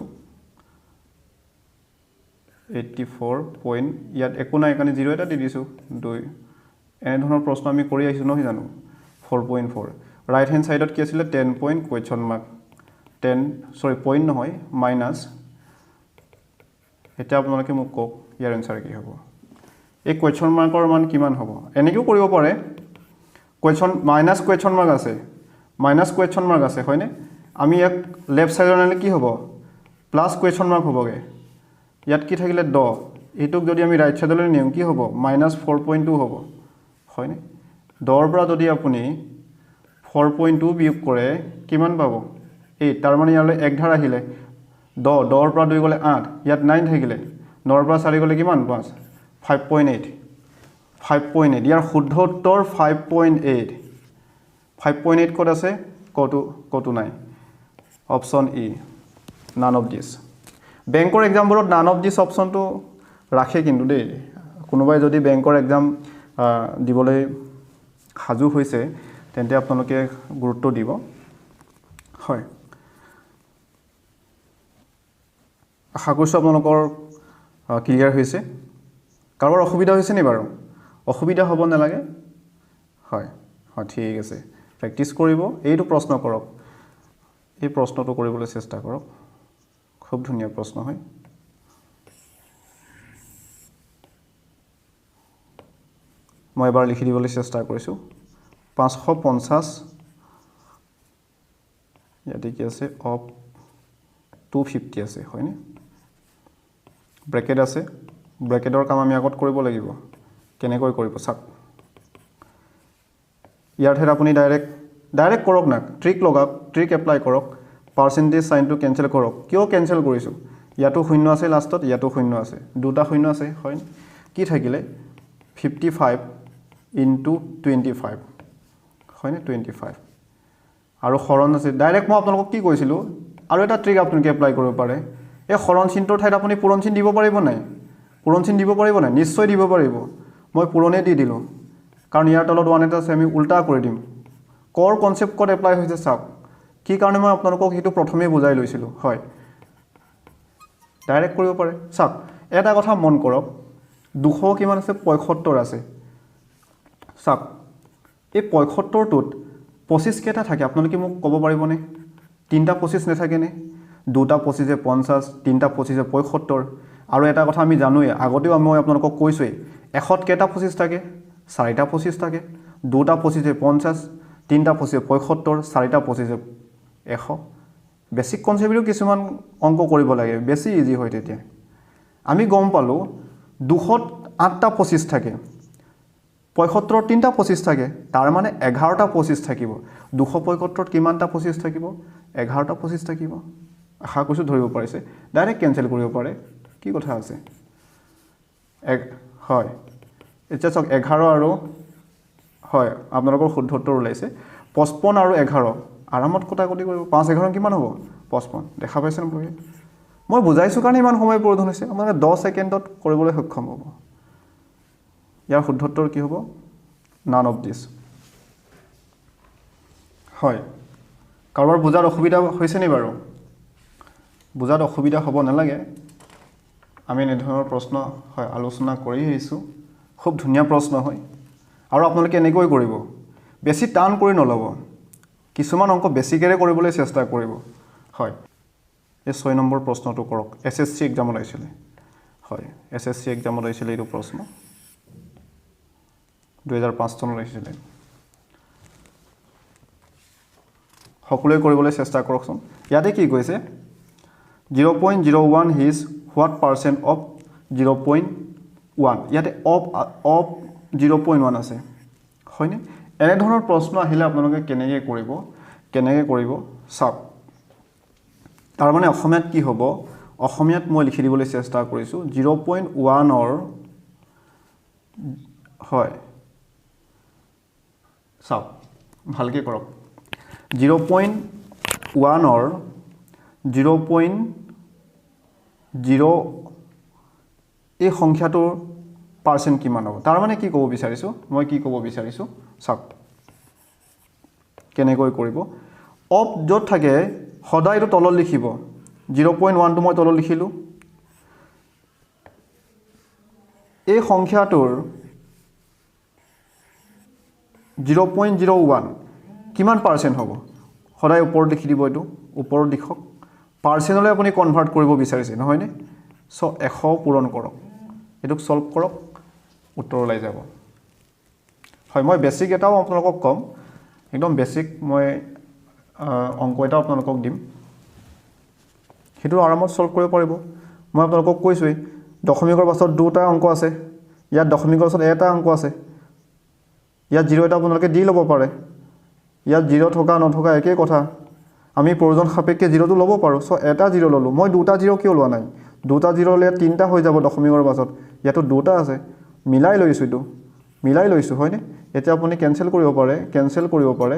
84 পইণ্ট ইয়াত একো নাই কাৰণে 0 এটা দি দিছো 2 এনে ধৰণৰ প্ৰশ্ন আমি কৰি আহিছো নহয় জানো 4.4 ৰাইট হেণ্ড সাইডত কি আছিল 10 পইণ্ট কুৱেশ্যন মাৰ্ক 10 সৰি পইণ্ট নহয় মাইনাস এটা আপোনালোকে মোক কওক ইয়াৰ আনসাৰ কি হ'ব এই কুৱেশ্যন মাৰ্কৰ মান কিমান হ'ব এনেকেও কৰিব পাৰে কুৱেশ্যন মাইনাছ কুৱেশ্যন মাৰ্ক আছে হয়নে আমি ইয়াক লেফ্ট ছাইডৰ আনিলে কি হ'ব প্লাছ কুৱেশ্যন মাৰ্ক হ'বগৈ ইয়াত কি থাকিলে 10 এইটোক যদি আমি ৰাইট ছাইডলৈ নিওঁ কি হ'ব -4.2 হ'ব হয়নে 10ৰ পৰা যদি আপুনি 4.2 বিয়োগ কৰে কিমান পাব 8 তাৰ মানে ইয়ালৈ 1 ধাৰ আহিলে 10ৰ পৰা 2 গ'লে 8 ইয়াত 9 থাকিলে 9ৰ পৰা 4 গ'লে কিমান 5 5.8 ইয়াৰ শুদ্ধ উত্তৰ 5.8 ক'ত আছে কতো নাই option E none of this বেংকৰ এক্সামবোৰত নান অফ দিছ অপশ্যনটো ৰাখে কিন্তু দেই কোনোবাই যদি বেংকৰ এক্সাম দিবলৈ সাজু হৈছে তেন্তে আপোনালোকে গুৰুত্ব দিব হয় আশা কৰিছোঁ আপোনালোকৰ ক্লিয়াৰ হৈছে কাৰোবাৰ অসুবিধা হৈছে নি বাৰু অসুবিধা হ'ব নালাগে হয় ঠিক আছে প্ৰেক্টিছ কৰিব এইটো প্ৰশ্ন কৰক এই প্ৰশ্নটো কৰিবলৈ চেষ্টা কৰক খুব ধুনীয়া প্ৰশ্ন হয় মই এবাৰ লিখি দিবলৈ চেষ্টা কৰিছোঁ 550 ইয়াতে কি আছে অফ 250 আছে হয়নে ব্ৰেকেট আছে ব্ৰেকেটৰ কাম আমি আগত কৰিব লাগিব কেনেকৈ কৰিব চাওক ইয়াৰ ঠাইত আপুনি ডাইৰেক্ট কৰক না ট্ৰিক লগাওক ট্ৰিক এপ্লাই কৰক পাৰ্চেণ্টেজ চাইনটো কেনচেল কৰক কিয় কেনচেল কৰিছোঁ ইয়াতো 0 আছে লাষ্টত ইয়াতো 0 আছে দুটা 0 আছে হয় কি থাকিলে 55 into 25 হয়নে 25 আৰু হৰণ আছে ডাইৰেক্ট মই আপোনালোকক কি কৈছিলোঁ আৰু এটা ট্ৰিক আপোনালোকে এপ্লাই কৰিব পাৰে এই হৰণ চিনটোৰ ঠাইত আপুনি পূৰণ চিন দিব পাৰিব নাই পূৰণ চিন দিব পাৰিব নাই নিশ্চয় দিব পাৰিব মই পূৰণে দি দিলোঁ কাৰণ ইয়াৰ তলত 1 এটা আছে আমি উল্টা কৰি দিম কৰ কনচেপ্ট ক'ত এপ্লাই হৈছে চাওক কি কাৰণে মই আপোনালোকক সেইটো প্ৰথমেই বুজাই লৈছিলোঁ হয় ডাইৰেক্ট কৰিব পাৰে চাওক এটা কথা মন কৰক 200 কিমান আছে 75 আছে চাওক এই 75টোত 25 কেইটা থাকে আপোনালোকে মোক ক'ব পাৰিবনে তিনিটা 25 নাথাকেনে দুটা 25 50 তিনিটা 25 75 আৰু এটা কথা আমি জানোৱে আগতেও মই আপোনালোকক কৈছোঁৱেই 100 কেইটা 25 থাকে চাৰিটা 25 থাকে দুটা 25 50 তিনিটা 25 75 চাৰিটা 25 100 বেছিক কনচেপ্টটো কিছুমান অংক কৰিব লাগে বেছি ইজি হয় তেতিয়া আমি গম পালোঁ 200 8টা 25 থাকে 75 তিনিটা 25 থাকে তাৰ মানে 11টা 25 থাকিব 275ত কিমানটা 25 থাকিব 11টা 25 থাকিব আশা কৰিছোঁ ধৰিব পাৰিছে ডাইৰেক্ট কেনচেল কৰিব পাৰে কি কথা আছে হয় এতিয়া চাওক 11 আৰু হয় আপোনালোকৰ শুদ্ধ উত্তৰ ওলাইছে 55 আৰু 11 আৰামত কটাকটি কৰিব 5 11 কিমান হ'ব 55 দেখা পাইছে নে বহি মই বুজাইছোঁ কাৰণে ইমান সময় প্ৰয়োজন হৈছে আপোনালোকে 10 ছেকেণ্ডত কৰিবলৈ সক্ষম হ'ব ইয়াৰ শুদ্ধ উত্তৰ কি হ'ব নান অফ দিছ হয় কাৰোবাৰ বুজাত অসুবিধা হৈছে নি বাৰু বুজাত অসুবিধা হ'ব নালাগে আমি এনেধৰণৰ প্ৰশ্ন হয় আলোচনা কৰি আহিছোঁ খুব ধুনীয়া প্ৰশ্ন হয় আৰু আপোনালোকে এনেকৈ কৰিব বেছি টান কৰি নল'ব কিছুমান অংক বেছিকেৰে কৰিবলৈ চেষ্টা কৰিব হয় এই 6 নম্বৰ প্ৰশ্নটো কৰক SSC এক্সামত আহিছিলে হয় SSC এক্সামত আহিছিলে এইটো প্ৰশ্ন 2005 চনত আহিছিলে সকলোৱে কৰিবলৈ চেষ্টা কৰকচোন ইয়াতে কি কৈছে 0.01 হিজ হোৱাট পাৰ্চেণ্ট অফ 0.1 ইয়াতে অফ 0.1 আছে হয়নে এনেধৰণৰ প্ৰশ্ন আহিলে আপোনালোকে কেনেকৈ কৰিব চাওক তাৰ মানে অসমীয়াত কি হ'ব অসমীয়াত মই লিখি দিবলৈ চেষ্টা কৰিছোঁ 0.1ৰ হয় চাওক ভালকৈ কৰক 0.1ৰ 0.0 এই সংখ্যাটোৰ পাৰ্চেণ্ট কিমান হ'ব তাৰ মানে কি ক'ব বিচাৰিছোঁ মই কি ক'ব বিচাৰিছোঁ চাওক কেনেকৈ কৰিব অফ য'ত থাকে সদায় এইটো তলত লিখিব 0.1টো মই তলত লিখিলোঁ এই সংখ্যাটোৰ 0.01 কিমান পাৰ্চেণ্ট হ'ব সদায় ওপৰত লিখি দিব এইটো ওপৰত লিখক পাৰ্চেণ্টলৈ আপুনি কনভাৰ্ট কৰিব বিচাৰিছে নহয়নে চ 100 পূৰণ কৰক এইটোক সলভ কৰক উত্তৰ ওলাই যাব হয় মই বেছিক এটাও আপোনালোকক ক'ম একদম বেছিক মই অংক এটাও আপোনালোকক দিম সেইটো আৰামত সলভ কৰিব পাৰিব মই আপোনালোকক কৈছোৱেই দশমিকৰ পাছত দুটা অংক আছে ইয়াত দশমিকৰ পাছত এটা অংক আছে ইয়াত 0 এটা আপোনালোকে দি ল'ব পাৰে ইয়াত 0 থকা নথকা একেই কথা আমি প্ৰয়োজন সাপেক্ষে 0টো ল'ব পাৰোঁ সো এটা 0 ল'লোঁ মই দুটা 0 কিয় লোৱা নাই দুটা 0 ল'লে তিনিটা হৈ যাব দশমিকৰ পাছত ইয়াতো দুটা আছে মিলাই লৈছোঁ হয়নে এতিয়া আপুনি কেনসেল কৰিব পাৰে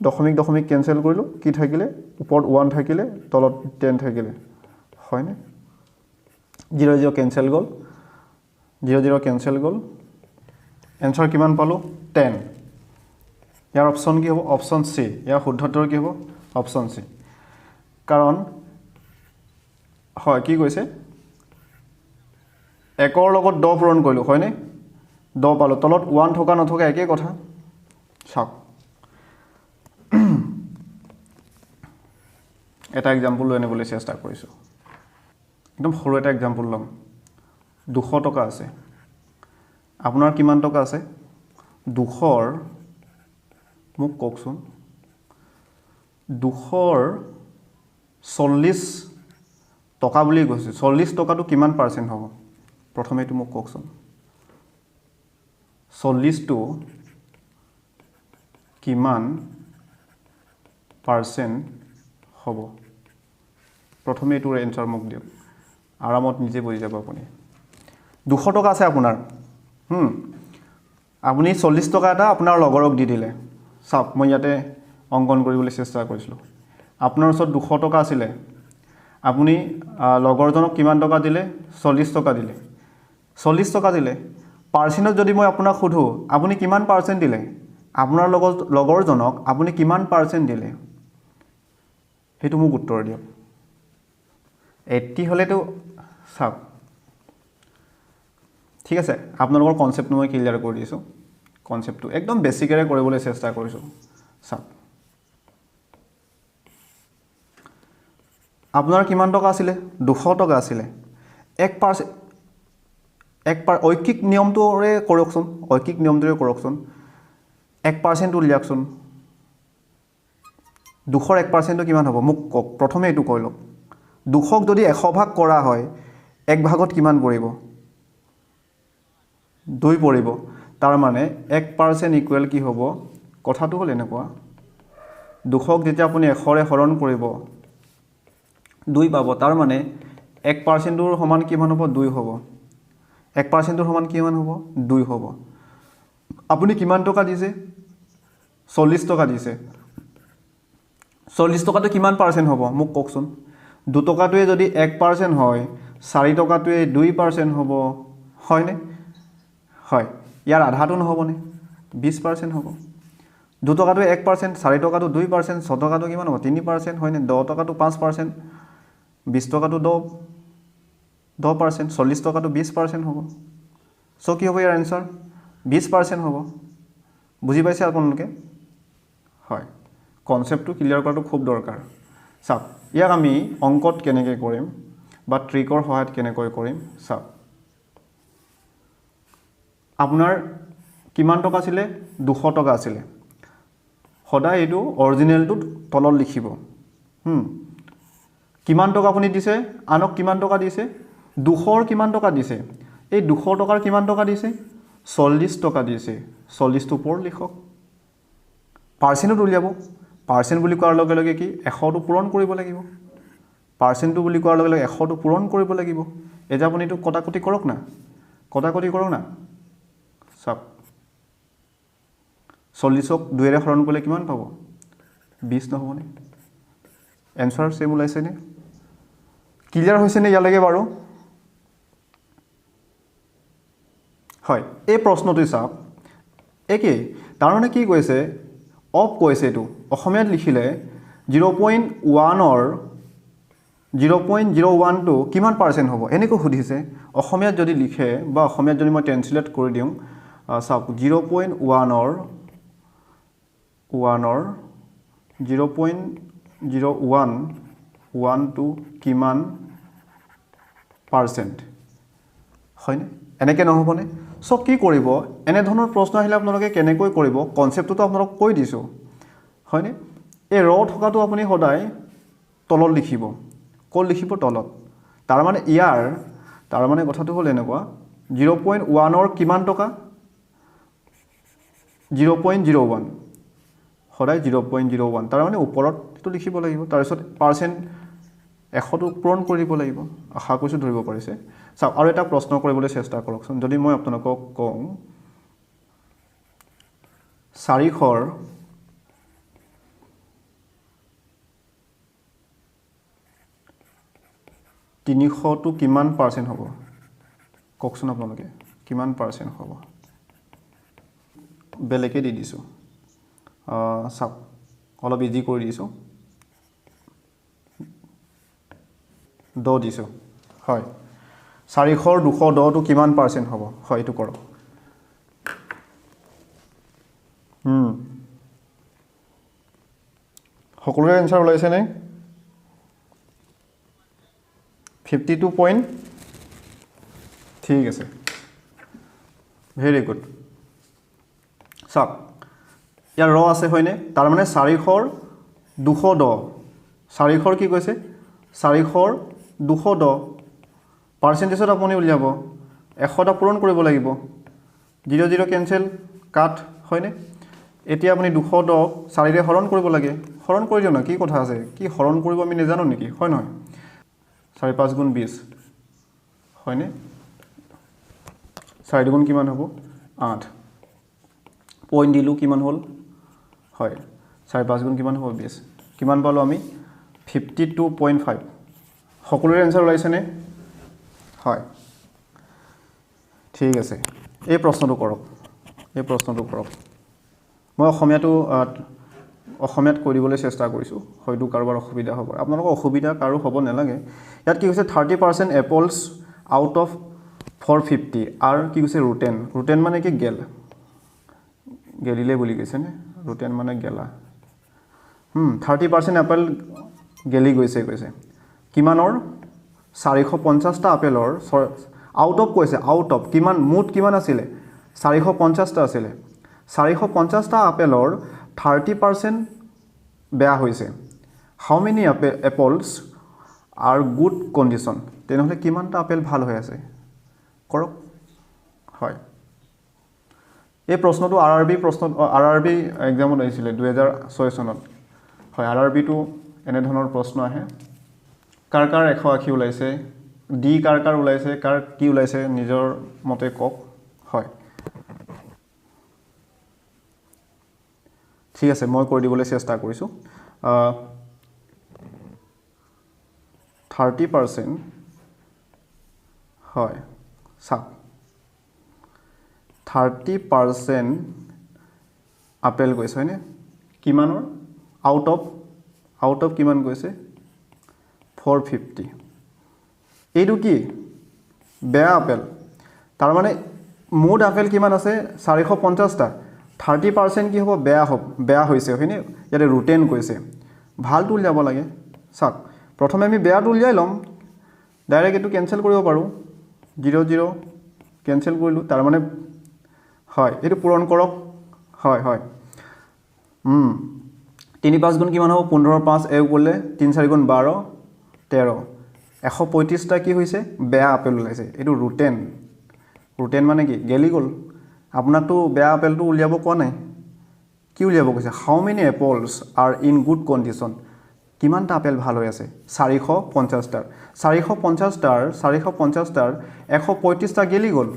দশমিক কেনসেল কৰিলোঁ কি থাকিলে ওপৰত 1 থাকিলে তলত 10 থাকিলে হয়নে 0 0 কেনসেল গ'ল 0 0 কেনসেল গ'ল এনসাৰ কিমান পালোঁ 10 ইয়াৰ অপশ্যন কি হ'ব অপশ্যন সি ইয়াৰ শুদ্ধতৰ কি হ'ব অপশ্যন সি কাৰণ হয় কি কৈছে একৰ লগত 10 পূৰণ কৰিলোঁ হয়নে 10 পালোঁ তলত 1 থকা নথকা একেই কথা চাওক এটা এক্সাম্পল লৈ আনিবলৈ চেষ্টা কৰিছোঁ একদম সৰু এটা এক্সাম্পল ল'ম 200 টকা আছে আপোনাৰ কিমান টকা আছে 200ৰ মোক কওকচোন 200ৰ 40 টকা বুলি কৈছে 40 টকাটো কিমান পাৰ্চেণ্ট হ'ব প্ৰথমে এইটো মোক কওকচোন 40টো কিমান পাৰ্চেণ্ট হ'ব প্ৰথমে এইটোৰ এনসাৰ মোক দিয়ক আৰামত নিজে বুজি যাব আপুনি 200 টকা আছে আপোনাৰ আপুনি 40 টকা এটা আপোনাৰ লগৰক দি দিলে চাওক মই ইয়াতে অংকন কৰিবলৈ চেষ্টা কৰিছিলোঁ আপোনাৰ ওচৰত 200 টকা আছিলে আপুনি লগৰজনক কিমান টকা দিলে 40 টকা দিলে 40 টকা দিলে পাৰ্চেণ্টত যদি মই আপোনাক সুধো আপুনি কিমান পাৰ্চেণ্ট দিলে আপোনাৰ লগৰজনক আপুনি কিমান পাৰ্চেণ্ট দিলে সেইটো মোক উত্তৰ দিয়ক 80 হলেতো চাওক ঠিক আছে আপোনালোকৰ কনসেপ্টটো মই ক্লিয়াৰ কৰি দিছোঁ কনসেপ্টটো একদম বেসিকেৰে কৰিবলৈ চেষ্টা কৰিছোঁ চাওক আপোনাৰ কিমান টকা আছিলে 200 টকা আছিলে 1% ঐকিক নিয়মটোৰে কৰকচোন 1% উলিয়াকচোন 200ৰ 1%টো কিমান হ'ব মোক কওক প্ৰথমে এইটো কৈ লওক 200ক যদি 100 ভাগ কৰা হয় 1 ভাগত কিমান পৰিব 2 পৰিব তাৰ মানে 1% ইকুৱেল কি হ'ব কথাটো হ'ল এনেকুৱা 200ক যেতিয়া আপুনি 100ৰে হৰণ কৰিব 2 পাব তাৰ মানে 1%ৰ সমান কিমান হ'ব 2 হ'ব 1%ৰ সমান কিমান হ'ব 2 হ'ব আপুনি কিমান টকা দিছে 40 টকা দিছে 40 টকাটো কিমান পাৰ্চেণ্ট হ'ব মোক কওকচোন 2 টকাটোৱে যদি 1% হয় 4 টকাটোৱে 2% হ'ব হয়নে হয় ইয়াৰ আধাটো নহবনে 20% হ'ব 2 টকাটোৱে 1% 4 টকাটো 2% 6 টকাটো কিমান হ'ব 3% হয়নে 10 টকাটো 5% 20 টকাটো 10% 40 টকাটো 20% হ'ব সো কি হ'ব ইয়াৰ আনসাৰ 20% হ'ব বুজি পাইছে আপোনালোকে হয় কনসেপ্টটো ক্লিয়াৰ কৰাটো খুব দৰকাৰ চাওক ইয়াক আমি অংকত কেনেকৈ কৰিম বা ট্ৰিকৰ সহায়ত কেনেকৈ কৰিম চাওক আপোনাৰ কিমান টকা আছিলে 200 টকা আছিলে সদায় এইটো অৰিজিনেলটো তলত লিখিব কিমান টকা আপুনি দিছে আনক কিমান টকা দিছে 200ৰ কিমান টকা দিছে এই 200 টকাৰ কিমান টকা দিছে 40 টকা দিছে 40 টো ওপৰত লিখক পাৰ্চেণ্টত উলিয়াব পাৰ্চেণ্ট বুলি কোৱাৰ লগে লগে কি 100টো পূৰণ কৰিব লাগিব পাৰ্চেণ্টটো বুলি কোৱাৰ লগে লগে 100টো পূৰণ কৰিব লাগিব এতিয়া আপুনি এইটো কটাকটি কৰক না চাওক 40ক 2ৰে হৰণ কৰিলে কিমান পাব 20 নহবনে এনসাৰ সেম ওলাইছে নে ক্লিয়াৰ হৈছে নে ইয়ালৈকে বাৰু হয় এই প্ৰশ্নটো চাওক একে তাৰ মানে কি কৈছে অফ কৈছে এইটো অসমীয়াত লিখিলে 0.1ৰ 0.01 টো কিমান পাৰ্চেণ্ট হ'ব এনেকৈ সুধিছে অসমীয়াত যদি লিখে বা অসমীয়াত যদি মই ট্ৰান্সলেট কৰি দিওঁ চাওক 0.1ৰ 0.01 টো কিমান পাৰ্চেণ্ট হয়নে এনেকৈ নহ'বনে সো কি কৰিব এনে ধৰণৰ প্ৰশ্ন আহিলে আপোনালোকে কেনেকৈ কৰিব কনসেপ্টটো আপোনালোক কৈ দিছো হয়নে এই ৰ থকাটো আপুনি সদায় তলত লিখিব কল লিখিব তলত তাৰ মানে ইয়াৰ তাৰ মানে কথাটো হ'ল এনেকুৱা 0.1 ৰ কিমান টকা 0.01 সদায় 0.01 তাৰ মানে ওপৰত তো লিখিব লাগিব তাৰ পিছত পাৰ্সেন্ট 100 টো পূৰণ কৰিব লাগিব আশা কৰিছো ধৰিব পাৰিছে চাও আৰু এটা প্ৰশ্ন কৰিবলৈ চেষ্টা কৰকচোন যদি মই আপোনালোকক কওঁ 400 300 টো কিমান পাৰ্সেন্ট হ'ব কওকচোন আপোনালোকে কিমান পাৰ্সেন্ট হ'ব বেলেকে দি দিছো চাও অলপ ইজি কৰি দিছো 2 দিছো হয় 400 210 টো কিমান পাৰ্সেন্ট হ'ব হয় এটো কৰক সকলোৰে আনসাৰ ওলাইছে নে 52 পইণ্ট ঠিক আছে ভেৰি গুড চাওক ইয়াৰ ৰ আছে হয়নে তাৰ মানে 400 210 400 কি কৈছে 400 210 পাৰ্সেন্টেজত আপুনি উলিয়াব 100 টা পূৰণ কৰিব লাগিব 00 কেনসেল কাট হয়নে এতিয়া আপুনি 210 4 ৰে হৰণ কৰিব লাগে হৰণ কৰি দিও না কি কথা আছে কি হৰণ কৰিব আমি নেজানো নেকি হয় নহয় 4 5 গুণ 20 হয়নে 4 গুণ কিমান হ'ব 8 পইণ্ট দিলু কিমান হ'ল হয় 4 5 গুণ কিমান হ'ব 20 কিমান পালো আমি 52.5 সকলোৰে আনসাৰ ওলাইছে নে হয় ঠিক আছে এই প্ৰশ্নটো কৰক মই অসমীয়াত কৈ দিবলৈ চেষ্টা কৰিছো হয়তো কাৰোবাৰ অসুবিধা হ'ব আপোনালোকৰ অসুবিধা কাৰো হ'ব নালাগে ইয়াত কি কৈছে 30% এপলছ আউট অফ 450 আৰু কি কৈছে ৰুটেন মানে কি গেলিলে বুলি কৈছে নে ৰুটেন মানে গেলা 30% এপল গেলি গৈছে কিমানৰ 450 টা আপেলৰ আউট অফ কৈছে আউট অফ কিমান মুঠ কিমান আছিল 450 টা আছিল 450 টা আপেলৰ 30% বেয়া হৈছে হাউ many apples are good condition তেনেহলে কিমানটা আপেল ভাল হৈ আছে কৰক হয় এই প্ৰশ্নটো আৰআৰবি এক্সামত আহিছিল 2006 চনত হয় আৰআৰবি টো এনে ধৰণৰ প্ৰশ্ন আহে কাৰ 180 ওলাইছে ডি কাৰ ওলাইছে কাৰ কি ওলাইছে নিজৰ মতে কক হয় ঠিক আছে মই কৰি দিবলৈ চেষ্টা কৰিছো 30% হয় সা 30% আপেল গৈছে হয়নে কিমানৰ আউট অফ কিমান গৈছে 450 এইটো কি বেয়া আপেল তাৰ মানে মুড আপেল কিমান আছে 450 টা 30% কি হ'ব বেয়া হৈছে হয়নে ইয়াতে ৰুটেন কৈছে ভালটো উলিয়াব লাগে চাক প্ৰথমে আমি বেয়াটো উলিয়াই লম ডাইৰেক্ট এটো কেনসেল কৰিব পাৰো 00 কেনসেল কৰিলো তাৰ মানে হয় এটো পূৰণ কৰক হয় 3 5 গুণ কিমান হ'ব 15 5 এ কৰিলে 3 4 গুণ 12 13 135 টা কি হৈছে বেয়া আপেল ওলাইছে এটো ৰুটেন মানে কি গেলি গল আপোনাকটো বেয়া আপেলটো উলিয়াব কোৱা নাই কি উলিয়াব কৈছে how many apples are in good condition কিমানটা আপেল ভাল হৈ আছে 450 টাৰ 135 টা গেলি গল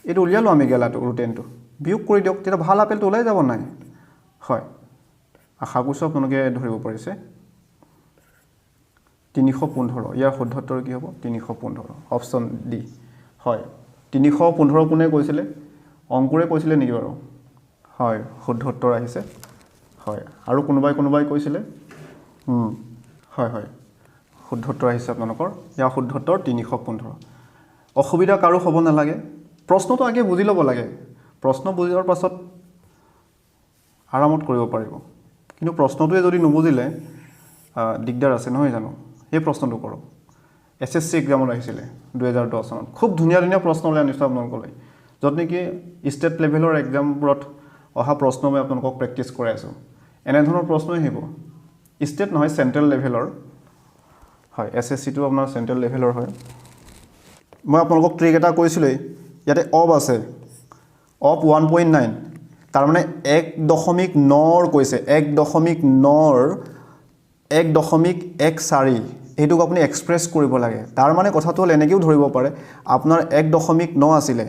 এটো উলিয়ালো আমি গেলাটো ৰুটেনটো বিয়োগ কৰি দিয়ক তেটা ভাল আপেলটো ওলাই যাব নাই হয় আশা কৰিছো আপোনালোকে ধৰিব পাৰিছে 315 ইয়াৰ শুদ্ধত্তৰ কি হ'ব 315 অপচন ডি হয় 315 কোনে কৈছিলে অংকুৰে কৈছিলে নেকি বাৰু হয় শুদ্ধত্তৰ আহিছে হয় আৰু কোনোবাই কৈছিলে হয় শুদ্ধত্তৰ আহিছে আপোনালোকৰ ইয়াৰ শুদ্ধত্তৰ 315 অসুবিধা কাৰো হ'ব নালাগে প্ৰশ্নটো আগে বুজি ল'ব লাগে প্ৰশ্ন বুজিৰ পাছত আৰামত কৰিব পাৰিব কিন্তু প্ৰশ্নটোৱে যদি নুবুজিলে দিগদাৰ আছে নহয় জানো এই প্ৰশ্নটো কৰক এসএসসি এক্সামত আহিছিলে 2010 চনত খুব ধুনীয়া প্ৰশ্ন ওলাই আনিছো আপোনালোকলৈ য'ত নেকি ষ্টেট লেভেলৰ এক্সামবোৰত অহা প্ৰশ্ন মই আপোনালোকক প্ৰেক্টিছ কৰাই আছোঁ এনেধৰণৰ প্ৰশ্নই আহিব ষ্টেট নহয় চেণ্ট্ৰেল লেভেলৰ হয় SSCটো আপোনাৰ চেণ্ট্ৰেল লেভেলৰ হয় মই আপোনালোকক ট্ৰিক এটা কৈছিলোঁই ইয়াতে অব আছে অব 1.9 তাৰমানে 1.9 কৈছে 1.9 এইটোক আপুনি এক্সপ্ৰেছ কৰিব লাগে তাৰ মানে কথাটো হ'ল এনেকৈও ধৰিব পাৰে আপোনাৰ 1.9 আছিলে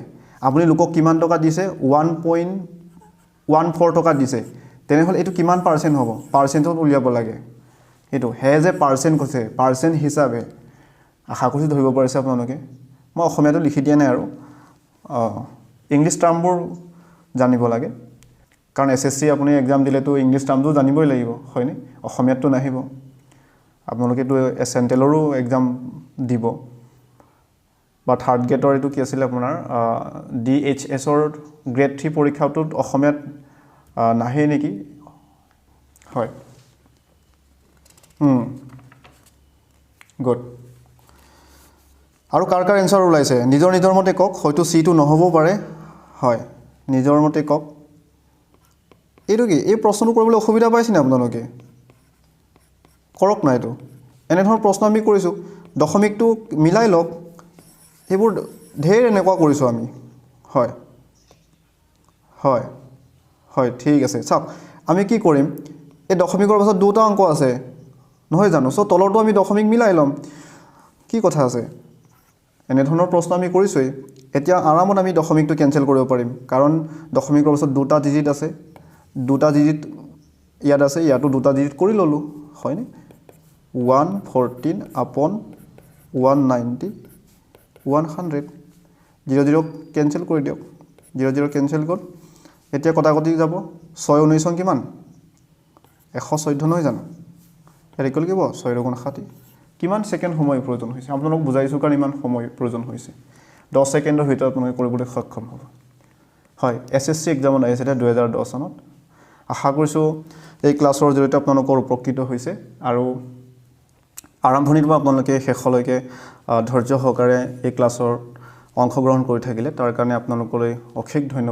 আপুনি লোকক কিমান টকা দিছে 1.14 টকা দিছে তেনেহ'লে এইটো কিমান পাৰ্চেণ্ট হ'ব পাৰ্চেণ্টত উলিয়াব লাগে এইটো হেজ এ পাৰ্চেণ্ট কৈছে পাৰ্চেণ্ট হিচাপে আশা কৰিছোঁ ধৰিব পাৰিছে আপোনালোকে মই অসমীয়াটো লিখি দিয়া নাই আৰু ইংলিছ টাৰ্মবোৰ জানিব লাগে কাৰণ SSC আপুনি এক্সাম দিলেতো ইংলিছ টাৰ্মটো জানিবই লাগিব হয়নে অসমীয়াটো নাহিব আপোনালোকেতো চেণ্ট্ৰেলৰো এক্সাম দিব বা থাৰ্ড গ্ৰেডৰ এইটো কি আছিলে আপোনাৰ DHSৰ গ্ৰেড 3 পৰীক্ষাটোত অসমীয়াত নাহে নেকি হয় গুড আৰু কাৰ এনচাৰ ওলাইছে নিজৰ মতে কওক হয়তো চিটো নহ'বও পাৰে হয় নিজৰ মতে কওক এইটো কি এই প্ৰশ্নটো কৰিবলৈ অসুবিধা পাইছেনে আপোনালোকে কৰক না এইটো এনেধৰণৰ প্ৰশ্ন আমি কৰিছোঁ দশমিকটো মিলাই লওক এইবোৰ ঢেৰ এনেকুৱা কৰিছোঁ আমি হয় হয় হয় ঠিক আছে চাওক আমি কি কৰিম এই দশমিকৰ পাছত দুটা অংক আছে নহয় জানো চ' তলৰটো আমি দশমিক মিলাই ল'ম কি কথা আছে এনেধৰণৰ প্ৰশ্ন আমি কৰিছোঁই এতিয়া আৰামত আমি দশমিকটো কেনচেল কৰিব পাৰিম কাৰণ দশমিকৰ পাছত দুটা ডিজিট আছে দুটা ডিজিট ইয়াত আছে ইয়াতো দুটা ডিজিট কৰি ল'লোঁ হয়নে 114 upon 190 100 0 কেনচেল কৰি দিয়ক 0 কেনচেল গ'ল এতিয়া কটাকটি যাব 6 19 কিমান 114 নহয় জানো ইয়াত ইকুৱেল কিব 6 × 7 কিমান ছেকেণ্ড সময় প্ৰয়োজন হৈছে আপোনালোক বুজাইছোঁ কাৰণ ইমান সময় প্ৰয়োজন হৈছে 10 ছেকেণ্ডৰ ভিতৰত আপোনালোকে কৰিবলৈ সক্ষম হ'ব হয় SSC এক্সামত আহিছে 2010 চনত আশা কৰিছোঁ এই ক্লাছৰ জৰিয়তে আপোনালোকৰ উপকৃত হৈছে আৰু আৰম্ভণিৰ পৰা আপোনালোকে শেষলৈকে ধৈৰ্য সহকাৰে এই ক্লাছৰ অংশগ্ৰহণ কৰি থাকিলে তাৰ কাৰণে আপোনালোকলৈ অশেষ ধন্যবাদ